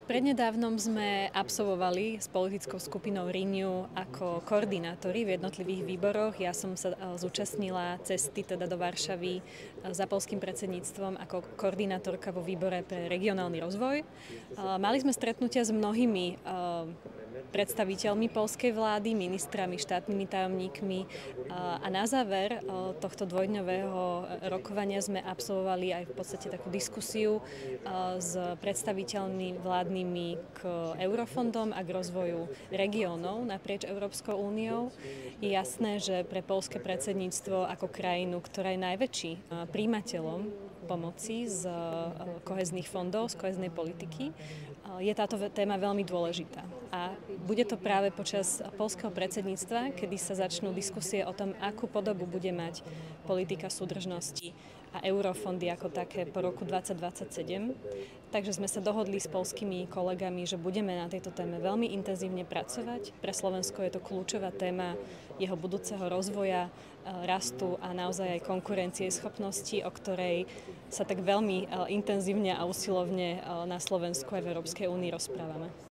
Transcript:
Prednedávnom sme absolvovali s politickou skupinou Renew ako koordinátori v jednotlivých výboroch. Ja som sa zúčastnila cesty teda do Varšavy za poľským predsedníctvom ako koordinátorka vo výbore pre regionálny rozvoj. Mali sme stretnutia s mnohými predstaviteľmi poľskej vlády, ministrami, štátnymi tajomníkmi a na záver tohto dvojdňového rokovania sme absolvovali aj v podstate takú diskusiu s predstaviteľmi vládnymi k eurofondom a k rozvoju regiónov naprieč Európskou úniou. Je jasné, že pre poľské predsedníctvo ako krajinu, ktorá je najväčší prijímateľom pomoci z kohéznych fondov, z kohéznej politiky, je táto téma veľmi dôležitá. A bude to práve počas poľského predsedníctva, kedy sa začnú diskusie o tom, akú podobu bude mať politika súdržnosti a eurofondy ako také po roku 2027. Takže sme sa dohodli s poľskými kolegami, že budeme na tejto téme veľmi intenzívne pracovať. Pre Slovensko je to kľúčová téma jeho budúceho rozvoja, rastu a naozaj aj konkurencieschopnosti, o ktorej sa tak veľmi intenzívne a usilovne na Slovensku aj v Európskej únii rozprávame.